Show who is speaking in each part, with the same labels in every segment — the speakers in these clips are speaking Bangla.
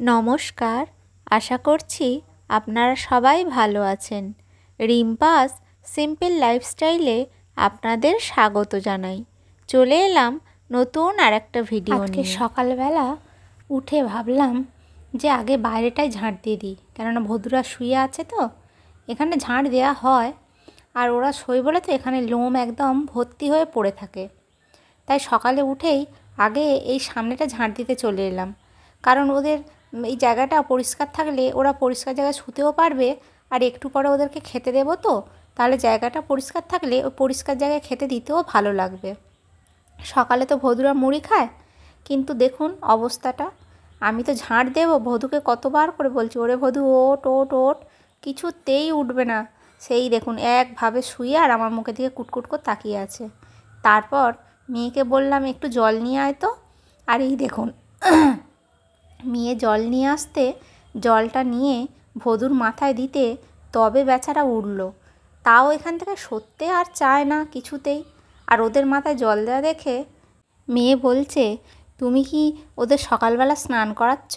Speaker 1: নমস্কার, আশা করছি আপনারা সবাই ভালো আছেন। রিম্পাস সিম্পল লাইফস্টাইলে আপনাদের স্বাগত জানাই। চলে এলাম নতুন আরেকটা ভিডিও
Speaker 2: আজকে
Speaker 1: নিয়ে।
Speaker 2: সকালবেলা উঠে ভাবলাম যে আগে বাইরেটায় ঝাঁট দিয়ে দিই, কেননা ভদুরা শুয়ে আছে তো এখানে ঝাঁট দেওয়া হয়, আর ওরা শোয় বলে তো এখানে লোম একদম ভর্তি হয়ে পড়ে থাকে। তাই সকালে উঠেই আগে এই সামনেটা ঝাঁট দিতে চলে এলাম, কারণ ওদের এই জায়গাটা পরিষ্কার থাকলে ওরা পরিষ্কার জায়গায় শুতেও পারবে, আর একটু পরে ওদেরকে খেতে দেবো তো, তাহলে জায়গাটা পরিষ্কার থাকলে ওই পরিষ্কার জায়গায় খেতে দিতেও ভালো লাগবে। সকালে তো ভদুরা মুড়ি খায়, কিন্তু দেখুন অবস্থাটা। আমি তো ঝাঁট দেবো, ভদুকে কতবার করে বলছি, ওরে ভদু ওঠ ওঠ ওঠ, কিছুতেই উঠবে না। সেই দেখুন একভাবে শুয়ে আর আমার মুখের দিকে কুটকুট করে তাকিয়ে আছে। তারপর মেয়েকে বললাম একটু জল নিয়ে আয় তো, আর এই দেখুন মেয়ে জল নিয়ে আসতে জলটা নিয়ে ভদুর মাথায় দিতে তবে বেচারা উঠল। তাও এখান থেকে সরতে আর চায় না কিছুতেই। আর ওদের মাথায় জল দেওয়া দেখে মেয়ে বলছে, তুমি কি ওদের সকালবেলা স্নান করাচ্ছ?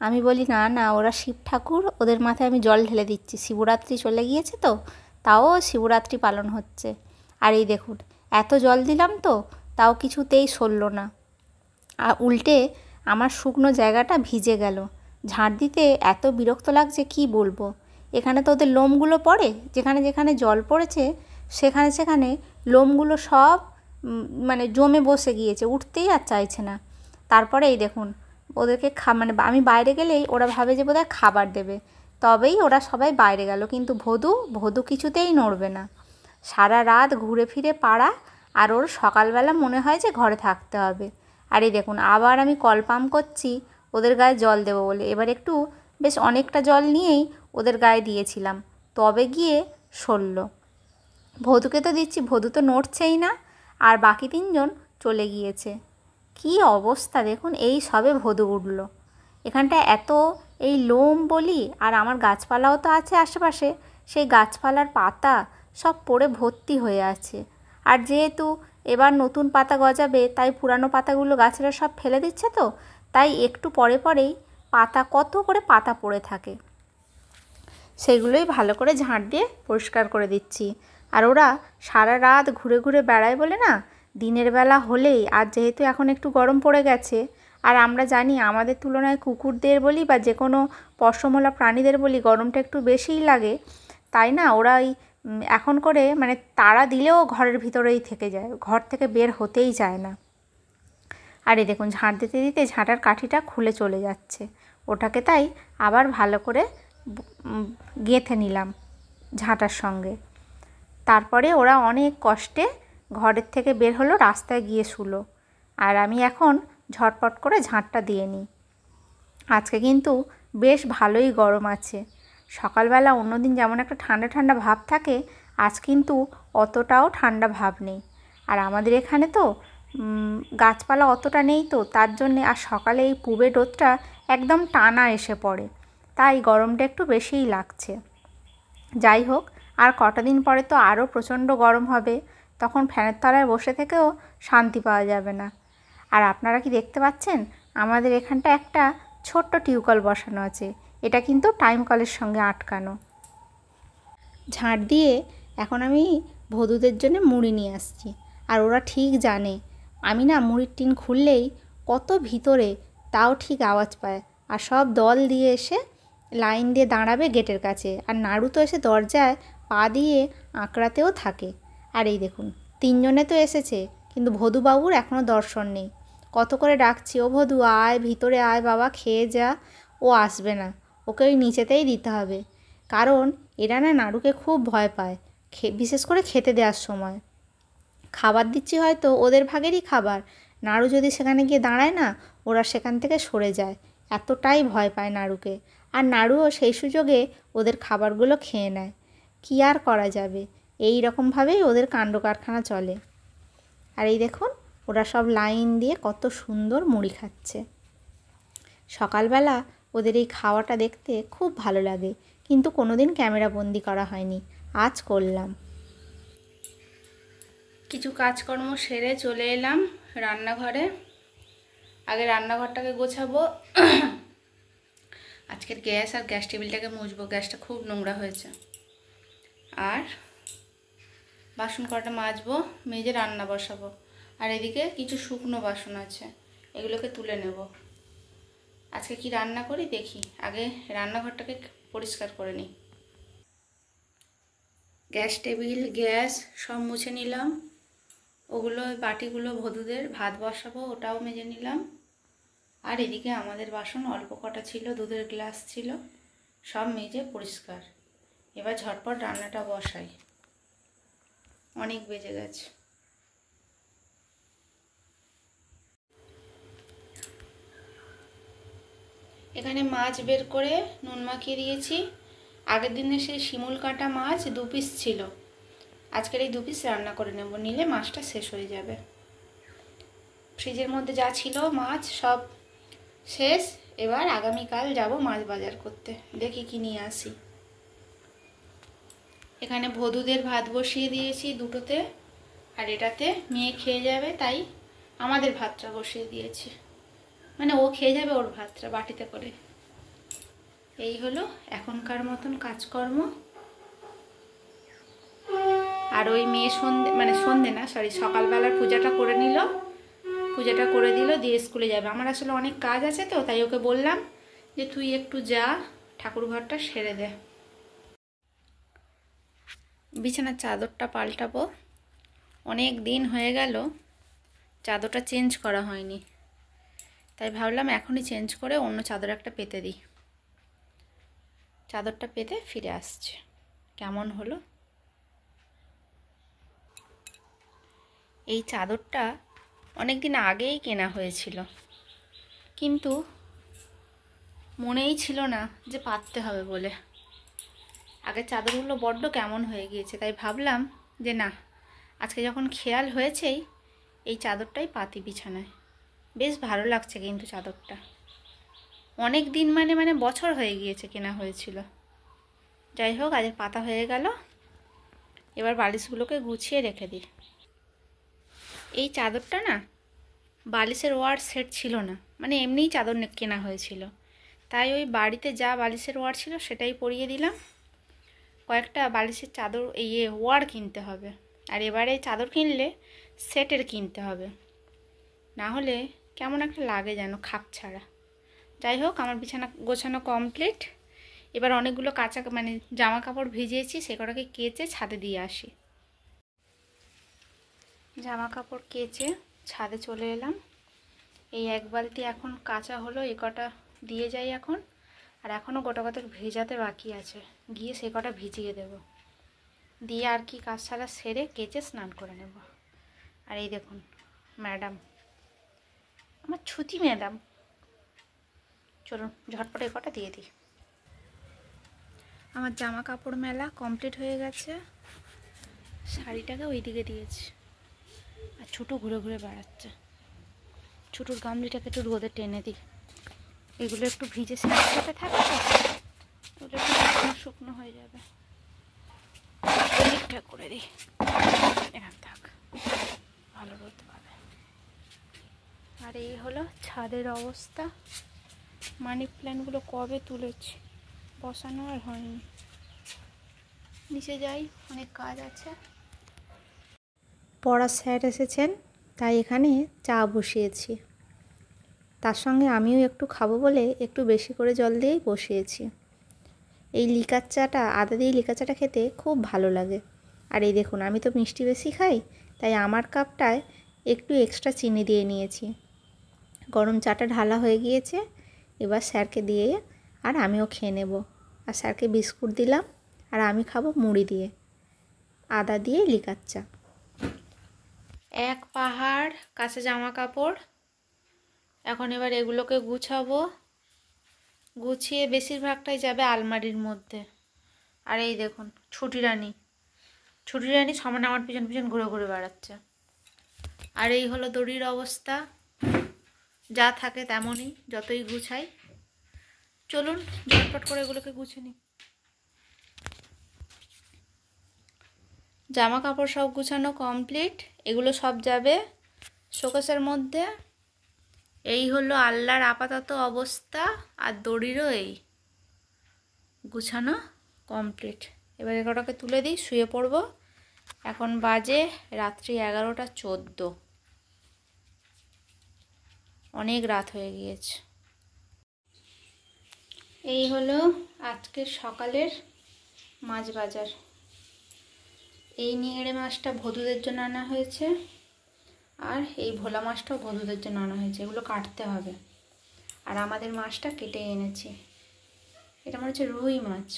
Speaker 2: আমি বলি, না না, ওরা শিব ঠাকুর, ওদের মাথায় আমি জল ঢেলে দিচ্ছি, শিবরাত্রি চলে গিয়েছে তো, তাও শিবরাত্রি পালন হচ্ছে। আর এই দেখুন এত জল দিলাম তো তাও কিছুতেই সরল না, আর উল্টে আমার শুকনো জায়গাটা ভিজে গেল। ঝাঁট দিতে এত বিরক্ত লাগছে কি বলবো। এখানে তো ওদের লোমগুলো পড়ে, যেখানে যেখানে জল পড়েছে সেখানে সেখানে লোমগুলো সব মানে জমে বসে গিয়েছে, উঠতেই আর চাইছে না। তারপরে এই দেখুন ওদেরকে মানে আমি বাইরে গেলেই ওরা ভাবে যে বোধহয় খাবার দেবে, তবেই ওরা সবাই বাইরে গেল, কিন্তু ভদু কিছুতেই নড়বে না। সারা রাত ঘুরে ফিরে পাড়া, আর ওর সকালবেলা মনে হয় যে ঘরে থাকতে হবে। আর এই দেখুন আবার আমি কল পাম্প করছি ওদের গায়ে জল দেবো বলে। এবার একটু বেশ অনেকটা জল নিয়েই ওদের গায়ে দিয়েছিলাম, তবে গিয়ে সরল। ভদুকে তো দিচ্ছি, ভদু তো নড়ছেই না, আর বাকি তিনজন চলে গিয়েছে। কি অবস্থা দেখুন, এই সবে ভদু উঠল। এখানটায় এত এই লোম বলি, আর আমার গাছপালাও তো আছে আশেপাশে, সেই গাছপালার পাতা সব পড়ে ভর্তি হয়ে আছে। আর যেহেতু এবার নতুন পাতা গজাবে, তাই পুরানো পাতাগুলো গাছেরা সব ফেলে দিচ্ছে তো, তাই একটু পরে পরেই পাতা কত করে পাতা পড়ে থাকে, সেগুলোই ভালো করে ঝাঁট দিয়ে পরিষ্কার করে দিচ্ছি। আর ওরা সারা রাত ঘুরে ঘুরে বেড়ায় বলে না, দিনের বেলা হলেই, আর যেহেতু এখন একটু গরম পড়ে গেছে, আর আমরা জানি আমাদের তুলনায় কুকুরদের বলি বা যে কোনো পশমওয়ালা প্রাণীদের বলি গরমটা একটু বেশিই লাগে, তাই না ওরা ওই এখন করে মানে তাড়া দিলেও ঘরের ভিতরেই থেকে যায়, ঘর থেকে বের হতেই চায় না। আর এই দেখুন ঝাঁট দিতে দিতে ঝাঁটার কাঠিটা খুলে চলে যাচ্ছে, ওটাকে তাই আবার ভালো করে গেঁথে নিলাম ঝাঁটার সঙ্গে। তারপরে ওরা অনেক কষ্টে ঘরের থেকে বের হলো, রাস্তায় গিয়ে শুলো। আর আমি এখন ঝটপট করে ঝাঁটটা দিয়ে নিই। আজকে কিন্তু বেশ ভালোই গরম আছে। সকালবেলা অন্যদিন যেমন একটা ঠান্ডা ঠান্ডা ভাব থাকে, আজ কিন্তু অতটাও ঠান্ডা ভাব নেই। আর আমাদের এখানে তো গাছপালা অতটা নেই তো, তার জন্যে আর সকালে এই পূবের রোদটা একদম টানা এসে পড়ে, তাই গরমটা একটু বেশিই লাগছে। যাই হোক, আর কটা দিন পরে তো আরও প্রচণ্ড গরম হবে, তখন ফ্যানের তলায় বসে থেকেও শান্তি পাওয়া যাবে না। আর আপনারা কি দেখতে পাচ্ছেন, আমাদের এখানটা একটা ছোট্ট টিউবওয়েল বসানো আছে, এটা কিন্তু টাইম কলের সঙ্গে আটকানো। ঝাঁট দিয়ে এখন আমি ভদুদের জন্য মুড়ি নিয়ে আসছি, আর ওরা ঠিক জানে আমি না মুড়ির টিন খুললেই কত ভিতরে, তাও ঠিক আওয়াজ পায়, আর সব দল দিয়ে এসে লাইন দিয়ে দাঁড়াবে গেটের কাছে, আর নাড়ু তো এসে দরজায় পা দিয়ে আঁকড়াতেও থাকে। আর এই দেখুন তিনজনে তো এসেছে, কিন্তু ভদুবাবুর এখনও দর্শন নেই। কত করে ডাকছি, ও ভদু আয় ভিতরে আয় বাবা, খেয়ে যা। ও আসবে না, ওকে ওই নিচেতেই দিতে হবে, কারণ এরা না নাড়ুকে খুব ভয় পায়, বিশেষ করে খেতে দেওয়ার সময়। খাবার দিচ্ছি হয়তো ওদের ভাগেরই খাবার, নাড়ু যদি সেখানে গিয়ে দাঁড়ায় না, ওরা সেখান থেকে সরে যায়, এতটাই ভয় পায় নাড়ুকে। আর নাড়ুও সেই সুযোগে ওদের খাবারগুলো খেয়ে নেয়। কী আর করা যাবে, এই রকমভাবেই ওদের কাণ্ড কারখানা চলে। আর এই দেখুন ওরা সব লাইন দিয়ে কত সুন্দর মুড়ি খাচ্ছে। সকালবেলা ওদের এই খাওয়াটা দেখতে খুব ভালো লাগে, কিন্তু কোনোদিন ক্যামেরা বন্দি করা হয়নি, আজ করলাম। কিছু কাজকর্ম সেরে চলে এলাম রান্নাঘরে। আগে রান্নাঘরটাকে গোছাবো,
Speaker 3: আজকের গ্যাস আর গ্যাস টেবিলটাকে মুছবো, গ্যাসটা খুব নোংরা হয়েছে। আর বাসন কটা মাজবো, মেজে রান্না বসাবো। আর এদিকে কিছু শুকনো বাসন আছে, এগুলোকে তুলে নেব। আজকে কি রান্না করি দেখি, আগে রান্নাঘরটাকে পরিষ্কার করে নিই। গ্যাস টেবিল, গ্যাস সব মুছে নিলাম। ওগুলো বাটিগুলো ভদুদের ভাত বসাবো, ওটাও মেজে নিলাম। আর এদিকে আমাদের বাসন অল্প কটা ছিল, দুধের গ্লাস ছিল, সব মেজে পরিষ্কার। এবার ঝটপট রান্নাটা বসাই, অনেক বেজে গেছে। এখানে মাছ বের করে নুন মাখিয়ে দিয়েছি। আগের দিনে সেই শিমুল কাটা মাছ 2 পিস ছিল, আজকের এই 2 পিস রান্না করে নেব, নিলে মাছটা শেষ হয়ে যাবে। ফ্রিজের মধ্যে যা ছিল মাছ সব শেষ। এবার আগামীকাল যাব মাছ বাজার করতে, দেখি কি নিয়ে আসি। এখানে ভদুদের ভাত বসিয়ে দিয়েছি দুটোতে, আর এটাতে মেয়ে খেয়ে যাবে, তাই আমাদের ভাতটা বসিয়ে দিয়েছি। মানে ও খেয়ে যাবে ওর ভাতটা বাটিতে করে। এই হলো এখনকার মতন কাজকর্ম। আর ওই মেয়ে সন্ধে না, সকালবেলার পূজাটা করে নিল, পূজাটা করে দিল, দিয়ে স্কুলে যাবে। আমার আসলে অনেক কাজ আছে তো, তাই ওকে বললাম যে তুই একটু যা, ঠাকুর ঘরটা সেরে দে। বিছানার চাদরটা পাল্টাবো, অনেক দিন হয়ে গেল চাদরটা চেঞ্জ করা হয়নি, তাই ভাবলাম এখনই চেঞ্জ করে অন্য চাদর একটা পেতে দিই। চাদরটা পেতে ফিরে আসছে, কেমন হলো। এই চাদরটা অনেক দিন আগেই কেনা হয়েছিল, কিন্তু মনেই ছিল না যে পাততে হবে বলে। আগের চাদরগুলো বড্ড কেমন হয়ে গিয়েছে, তাই ভাবলাম যে না, আজকে যখন খেয়াল হয়েছেই এই চাদরটাই পাতি বিছানায়। বেশ ভালো লাগছে কিন্তু চাদরটা, অনেক দিন মানে বছর হয়ে গিয়েছে কেনা হয়েছিল। যাই হোক, আজ পাতা হয়ে গেল। এবার বালিশগুলোকে গুছিয়ে রেখে দিই। এই চাদরটা না বালিশের ওয়ার সেট ছিল না, মানে এমনিই চাদর কেনা হয়েছিল, তাই ওই বাড়িতে যা বালিশের ওয়ার ছিল সেটাই পরিয়ে দিলাম। কয়েকটা বালিশের চাদর ওয়ার কিনতে হবে, আর এবারে চাদর কিনলে সেটের কিনতে হবে, না হলে কেমন একটা লাগে যেন খাপ ছাড়া। যাই হোক, আমার বিছানা গোছানো কমপ্লিট। এবার অনেকগুলো জামা কাপড় ভিজিয়েছি, সে কটাকে কেচে ছাদে দিয়ে আসি। জামা কাপড় কেচে ছাদে চলে এলাম। এই 1 বালতি এখন কাঁচা হলো, এ কটা দিয়ে যাই এখন। আর এখনও গোটা কতক ভেজাতে বাকি আছে, গিয়ে সে কটা ভিজিয়ে দেব, দিয়ে আর কি কাজ ছাড়া সেরে কেচে স্নান করে নেব। আর এই দেখুন ম্যাডাম, আমার ছুটি ম্যাডাম, চলুন ঝটপট এ কটা দিয়ে দিই। আমার জামা কাপড় মেলা কমপ্লিট হয়ে গেছে। শাড়িটাকে ওই দিকে দিয়েছি, আর ছোটো ঘুরে ঘুরে বেড়াচ্ছে। ছোটোর গামলিটাকে একটু রোদে টেনে দিই, এগুলো একটু ভিজে স্যাঁতস্যাঁতে থাকে তো, এগুলো একটু শুকনো শুকনো হয়ে যাবে। ঠিকঠাক করে দিই, এখানে থাক, ভালো রোদ পাবে। আর এই হলো ছাদের অবস্থা। মানি প্ল্যান্টগুলো কবে তুলেছি, বসানো আর হয়নি। নিচে যাই, অনেক কাজ আছে।
Speaker 2: পড়ার স্যার এসেছেন, তাই এখানে চা বসিয়েছি। তার সঙ্গে আমিও একটু খাবো বলে একটু বেশি করে জল দিয়েই বসিয়েছি। এই লিকার চাটা, আদা দিয়ে লিকার চাটা খেতে খুব ভালো লাগে। আর এই দেখুন, আমি তো মিষ্টি বেশি খাই, তাই আমার কাপটায় একটু এক্সট্রা চিনি দিয়ে নিয়েছি। গরম চাটা ঢালা হয়ে গিয়েছে, এবার স্যারকে দিয়ে আর আমিও খেয়ে নেব। আর স্যারকে বিস্কুট দিলাম, আর আমি খাবো মুড়ি দিয়ে, আদা দিয়ে লিকার চা।
Speaker 3: এক পাহাড় কাছে জামা কাপড়, এখন এবার এগুলোকে গুছাবো। গুছিয়ে বেশিরভাগটাই যাবে আলমারির মধ্যে। আর এই দেখুন ছুটি রানী সমানে আমার পিছন পিছন ঘুরে ঘুরে বেড়াচ্ছে। আর এই হলো দড়ির অবস্থা, যা থাকে তেমনই, যতই গুছাই। চলুন ঝটপট করে এগুলোকে গুছিয়ে নিই। জামা কাপড় সব গুছানো কমপ্লিট, এগুলো সব যাবে শোকেসের মধ্যে। এই হলো আল্লাহর আপাতত অবস্থা, আর দড়িরও এই গুছানো কমপ্লিট। এবার এগুলোকে তুলে দিই, শুয়ে পড়বো। এখন বাজে রাত্রি 11:14, অনেক রাত হয়ে গিয়েছে। এই হলো আজকের সকালের মাছ বাজার। এই নিঙড়ে মাছটা ভদুদের জন্য আনা হয়েছে, আর এই ভোলা মাছটাও ভদুদের জন্য আনা হয়েছে। এগুলো কাটতে হবে। আর আমাদের মাছটা কেটে এনেছি। এটা মনে হচ্ছে রুই মাছ,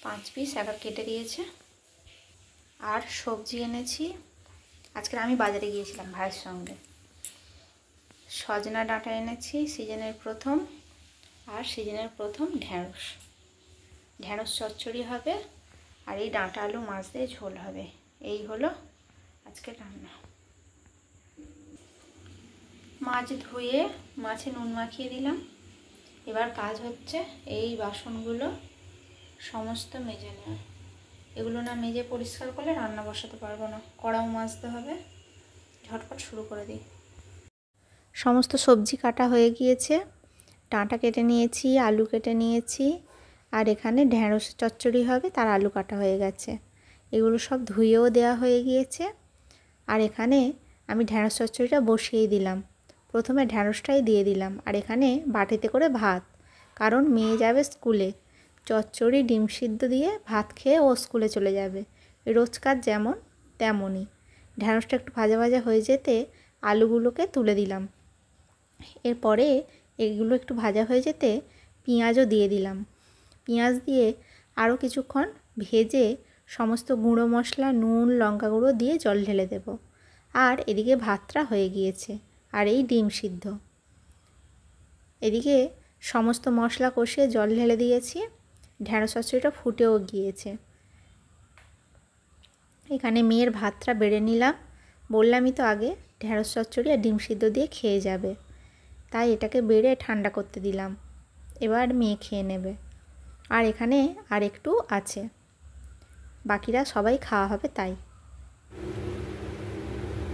Speaker 3: 5 পিস একা কেটে দিয়েছে। আর সবজি এনেছি। আজকে আমি বাজারে গিয়েছিলাম ভাইয়ের সঙ্গে। সজনা ডাঁটা এনেছি, সিজনের প্রথম। আর সিজনের প্রথম ঢ্যাঁড়স চচ্চড়ি হবে। আর এই ডাঁটা আলু মাছ দিয়ে ঝোল হবে। এই হলো আজকে রান্না। মাছ ধুয়ে মাছে নুন মাখিয়ে দিলাম। এবার কাজ হচ্ছে এই বাসনগুলো সমস্ত মেজে নেওয়া। এগুলো না মেজে পরিষ্কার করলে রান্না বসাতে পারবো না। কড়াও মাজতে হবে। ঝটপট শুরু করে দিই।
Speaker 1: সমস্ত সবজি কাটা হয়ে গিয়েছে। ডাঁটা কেটে নিয়েছি, আলু কেটে নিয়েছি, আর এখানে ঢ্যাঁড়স চচ্চড়ি হবে, তার আলু কাটা হয়ে গেছে। এগুলো সব ধুয়েও দেওয়া হয়ে গিয়েছে। আর এখানে আমি ঢ্যাঁড়স চচ্চড়িটা বসিয়ে দিলাম। প্রথমে ঢ্যাঁড়সটাই দিয়ে দিলাম। আর এখানে বাটিতে করে ভাত, কারণ মেয়ে যাবে স্কুলে। চচ্চড়ি ডিম সিদ্ধ দিয়ে ভাত খেয়ে ও স্কুলে চলে যাবে। রোজকার যেমন তেমনই। ঢ্যাঁড়সটা একটু ভাজা ভাজা হয়ে যেতে আলুগুলোকে তুলে দিলাম। এরপরে এগুলো একটু ভাজা হয়ে যেতে পেঁয়াজও দিয়ে দিলাম। পেঁয়াজ দিয়ে আরও কিছুক্ষণ ভেজে সমস্ত গুঁড়ো মশলা, নুন, লঙ্কা গুঁড়ো দিয়ে জল ঢেলে দেব। আর এদিকে ভাতটা হয়ে গিয়েছে, আর এই ডিম সিদ্ধ। এদিকে সমস্ত মশলা কষিয়ে জল ঢেলে দিয়েছি। ঢ্যাঁড়স চচ্চড়িটা ফুটেও গিয়েছে। এখানে মেয়ের ভাতটা বেড়ে নিলাম। বললামই তো আগে, ঢ্যাঁড়স চচ্চড়ি আর ডিম সিদ্ধ দিয়ে খেয়ে যাবে, তাই এটাকে বেড়ে ঠান্ডা করতে দিলাম। এবার মেয়ে খেয়ে নেবে। আর এখানে আর একটু আছে, বাকিরা সবাই খাওয়া হবে তাই।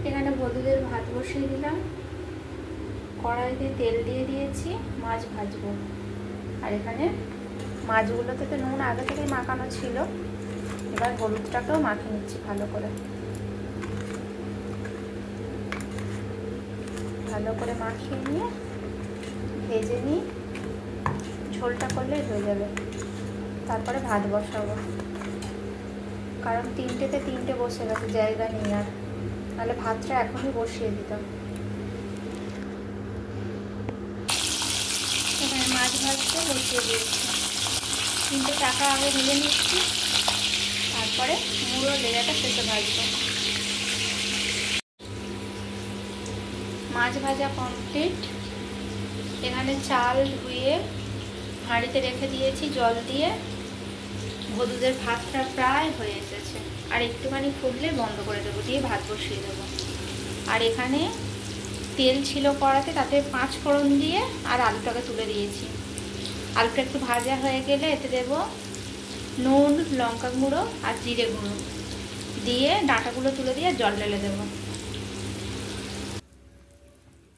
Speaker 3: এখানে ভদুদের ভাত বসিয়ে দিলাম। কড়াইতে তেল দিয়ে দিয়েছি, মাছ ভাজবো। আর এখানে মাছগুলোতে তো নুন আগে থেকেই মাখানো ছিল। এবার হলুদটাকেও মাখিয়ে নিচ্ছি ভালো করে। ভালো করে মাখিয়ে নিয়ে ভেজে নিই। ঝোলটা করলেই হয়ে যাবে। তারপরে ভাত বসাবো, কারণ 3টেতে 3টে বসে গেছে, জায়গা নেই আর। নাহলে ভাতটা এখনই বসিয়ে দিতাম। এখানে মাছ ভাজতে বসিয়ে দিয়েছি। 3টে টাকা আগে ভেজে নিচ্ছি, তারপরে মুড়ো লেজাটা শেষে ভাজবো। মাছ ভাজা কমপ্লিট। এখানে চাল ধুয়ে হাঁড়িতে রেখে দিয়েছি জল দিয়ে। ভদুদের ভাতটা প্রায় হয়ে এসেছে, আর একটুখানি ফুটলে বন্ধ করে দেবো, দিয়ে ভাত বসিয়ে দেবো। আর এখানে তেল ছিল কড়াতে, তাতে 5 ফোড়ন দিয়ে আর আলুটাকে তুলে দিয়েছি। আলুটা একটু ভাজা হয়ে গেলে এতে দেব নুন, লঙ্কা গুঁড়ো আর জিরে গুঁড়ো দিয়ে ডাঁটাগুলো তুলে দিয়ে জল ঢেলে দেবো।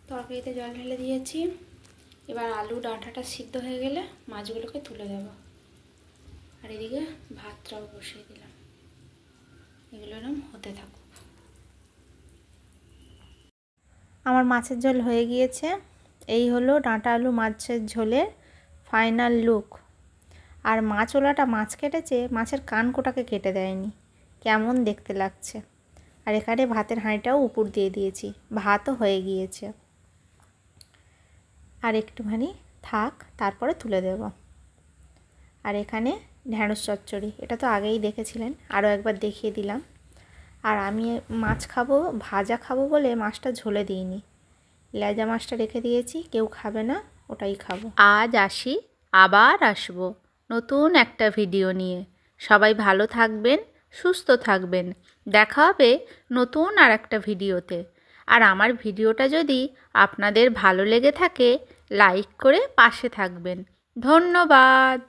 Speaker 3: তরকারিতে জল ঢেলে দিয়েছি। এবার আলু ডাঁটাটা সিদ্ধ হয়ে গেলে মাছগুলোকে তুলে দেব। আর এদিকে ভাতটাও বসিয়ে দিলাম। এগুলো এরকম হতে থাকুক।
Speaker 1: আমার মাছের ঝোল হয়ে গিয়েছে। এই হলো ডাঁটা আলু মাছের ঝোলের ফাইনাল লুক। আর মাছওয়ালাটা মাছ কেটেছে, মাছের কানকোটাকে কেটে দেয়নি। কেমন দেখতে লাগছে। আর এখানে ভাতের হাঁড়িটাও উপর দিয়ে দিয়েছি। ভাতও হয়ে গিয়েছে। আর একটুখানি থাক, তারপরে তুলে দেব। আর এখানে ঢ্যাঁড়স চচ্চড়ি, এটা তো আগেই দেখেছিলেন, আরও একবার দেখিয়ে দিলাম। আর আমি মাছ খাবো, ভাজা খাবো বলে মাছটা ঝোলে দিইনি। লেজা মাছটা রেখে দিয়েছি, কেউ খাবে না, ওটাই খাবো। আজ আসি, আবার আসবো নতুন একটা ভিডিও নিয়ে। সবাই ভালো থাকবেন, সুস্থ থাকবেন। দেখা হবে নতুন আর একটা ভিডিওতে। আর আমার ভিডিওটা যদি আপনাদের ভালো লেগে থাকে, লাইক করে পাশে থাকবেন। ধন্যবাদ।